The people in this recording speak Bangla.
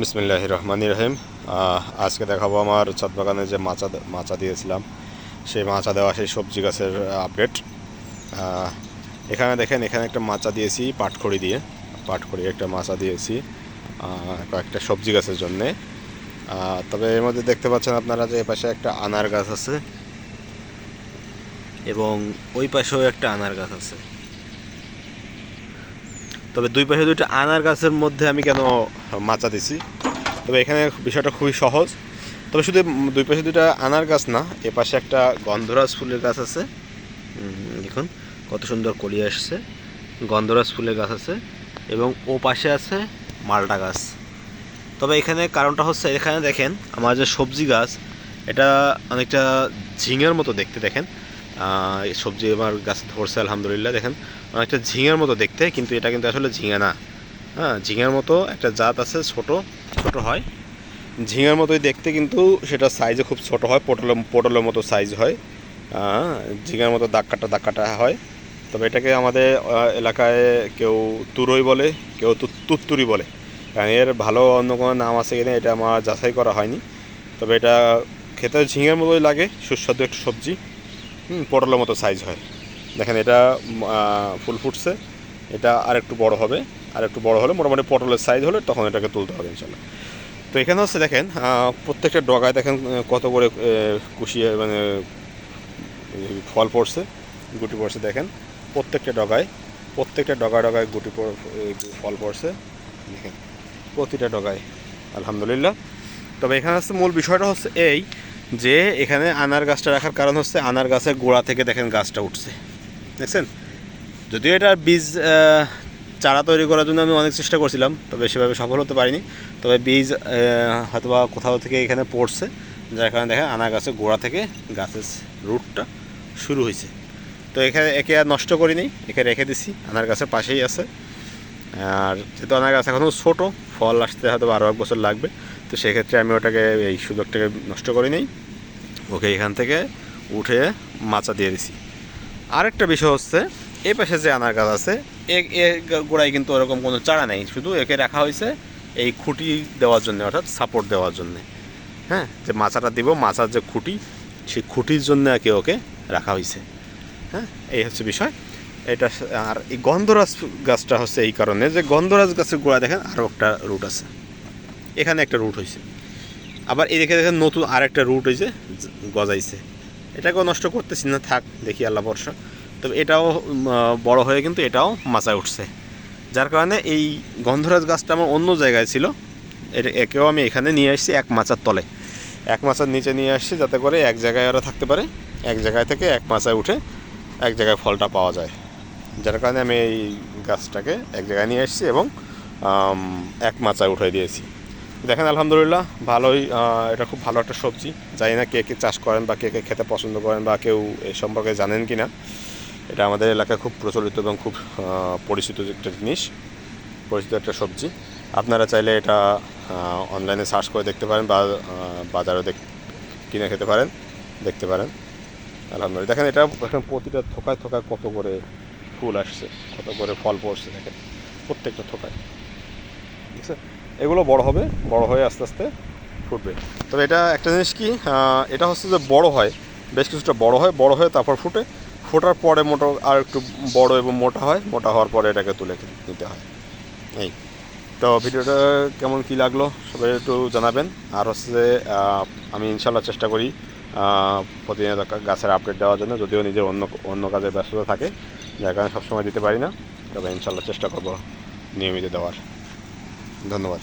বিসমিল্লাহির রহমানির রহিম। আজকে দেখাবো আমার ছাদ বাগানে যে মাচা দিয়েছিলাম, সেই মাচা দেওয়া সেই সবজি গাছের আপডেট। এখানে দেখেন, এখানে একটা মাচা দিয়েছি পাটখড়ি একটা মাচা দিয়েছি কয়েকটা সবজি গাছের জন্যে। তবে এর মধ্যে দেখতে পাচ্ছেন আপনারা যে এপাশে একটা আনার গাছ আছে এবং ওই পাশেও একটা আনার গাছ আছে। তবে দুই পাশে দুইটা আনার গাছের মধ্যে আমি কেন মাচা দিছি, তবে এখানে বিষয়টা খুবই সহজ। তবে শুধু দুই পাশে দুইটা আনার গাছ না, এ পাশে একটা গন্ধরাজ ফুলের গাছ আছে। দেখুন কত সুন্দর কলি আসছে, গন্ধরাজ ফুলের গাছ আছে এবং ও পাশে আছে মালটা গাছ। তবে এখানে কারণটা হচ্ছে, এখানে দেখেন আমার যে সবজি গাছ, এটা অনেকটা ঝিঙের মতো দেখতে। দেখেন সবজি আমার গাছ ধরছে আলহামদুলিল্লাহ। দেখেন অনেকটা ঝিঙের মতো দেখতে, কিন্তু এটা কিন্তু আসলে ঝিঙে না। ঝিঙের মতো একটা জাত আছে, ছোট ছোট হয়, ঝিঙের মতোই দেখতে, কিন্তু সেটা সাইজে খুব ছোট হয়, পটলের মতো সাইজ হয়। ঝিঙের মতো দাগ কাটা হয়। তবে এটাকে আমাদের এলাকায় কেউ তুরই বলে, কেউ তুত্তুরি বলে। কারণ এর ভালো অন্য কোনো নাম আছে কিনা এটা আমার যাচাই করা হয়নি। তবে এটা খেতে ঝিঙের মতোই লাগে, সুস্বাদু একটা সবজি। পটলের মতো সাইজ হয়। দেখেন এটা ফুল ফুটছে, এটা আর একটু বড় হবে, আর একটু বড় হলে মোটামুটি পটলের সাইজ হলে তখন এটাকে তুলতে হবে ইনশাল্লাহ। তো এখানে হচ্ছে দেখেন প্রত্যেকটা ডগায় দেখেন কত করে কুশিয়ে মানে ফল পড়ছে, গুটি পড়ছে। দেখেন প্রত্যেকটা ডগায় গুটি ফল পড়ছে। দেখেন প্রতিটা ডগায় আলহামদুলিল্লাহ। তবে এখানে হচ্ছে মূল বিষয়টা হচ্ছে এই যে এখানে আনার গাছটা রাখার কারণ হচ্ছে আনার গাছের গোড়া থেকে দেখেন গাছটা উঠছে, দেখছেন। যদিও এটার বীজ চারা তৈরি করার জন্য আমি অনেক চেষ্টা করছিলাম, তবে সেভাবে সফল হতে পারিনি। তবে বীজ হয়তোবা কোথাও থেকে এখানে পড়ছে, যার কারণে দেখেন আনার গাছের গোড়া থেকে গাছের রুটটা শুরু হয়েছে। তো একে আর নষ্ট করিনি, একে রেখে দিছি, আনার গাছের পাশেই আছে। আর যেহেতু আনার গাছ এখনও ছোটো, ফল আসতে হয়তো আরও 1 বছর লাগবে, তো সেক্ষেত্রে আমি ওটাকে এই সুযোগটাকে নষ্ট করি নেই, ওকে এখান থেকে উঠে মাচা দিয়ে দিছি। আরেকটা বিষয় হচ্ছে, এই পাশে যে আনার গাছ আছে এর গোড়ায় কিন্তু ওরকম কোনো চারা নেই, শুধু একে রাখা হয়েছে এই খুঁটি দেওয়ার জন্য, অর্থাৎ সাপোর্ট দেওয়ার জন্যে। যে মাচাটা দিব, মাচার যে খুঁটি, সেই খুঁটির জন্য ওকে রাখা হয়েছে। এই হচ্ছে বিষয় এটা। আর এই গন্ধরাজ গাছটা হচ্ছে এই কারণে যে গন্ধরাজ গাছের গোড়া দেখেন আরও একটা রুট আছে, এখানে একটা রুট হয়েছে, আবার এই দেখেন নতুন আরেকটা রুট হয়েছে, গজাইছে। এটাকেও নষ্ট করতেছি না, থাক, দেখি আল্লাহ ভরসা। তবে এটাও বড় হয়ে কিন্তু এটাও মাচায় উঠছে, যার কারণে এই গন্ধরাজ গাছটা আমার অন্য জায়গায় ছিল, একেও আমি এখানে নিয়ে আসছি এক মাচার তলে, এক মাচার নিচে নিয়ে আসছি, যাতে করে এক জায়গায় ওরা থাকতে পারে, এক জায়গায় থেকে এক মাচায় উঠে এক জায়গায় ফলটা পাওয়া যায়। যার কারণে আমি এই গাছটাকে এক জায়গায় নিয়ে এসেছি এবং এক মাচায় উঠে দিয়েছি। দেখেন আলহামদুলিল্লাহ ভালোই, এটা খুব ভালো একটা সবজি। জানি না কে কে চাষ করেন বা কে কে খেতে পছন্দ করেন বা কেউ এই সম্পর্কে জানেন কি না। এটা আমাদের এলাকায় খুব প্রচলিত এবং খুব পরিচিত একটা জিনিস, পরিচিত একটা সবজি। আপনারা চাইলে এটা অনলাইনে সার্চ করে দেখতে পারেন বা বাজারেও কিনে খেতে পারেন, দেখতে পারেন। আলহামদুলিল্লাহ দেখেন এটা এখন প্রতিটা থোকায় থোকায় কত করে ফুল আসছে, কত করে ফল পড়ছে, দেখেন প্রত্যেকটা থোকায়, ঠিক আছে। এগুলো বড় হবে, বড় হয়ে আস্তে আস্তে ফুটবে। তবে এটা একটা জিনিস কি, এটা হচ্ছে যে বড় হয়, বেশ কিছুটা বড় হয় তারপর ফোটার পরে আর একটু বড় এবং মোটা হয়, মোটা হওয়ার পরে এটাকে তুলে নিতে হয়। এই তো ভিডিওটা কেমন কী লাগলো সবাই একটু জানাবেন। আর হচ্ছে যে আমি ইনশাল্লাহ চেষ্টা করি প্রতিনিয়ত গাছের আপডেট দেওয়ার জন্য, যদিও নিজের অন্য কাজে ব্যস্ততা থাকে, যার কারণে সবসময় দিতে পারি না। তবে ইনশাল্লাহ চেষ্টা করব নিয়মিত দেওয়ার। ধন্যবাদ।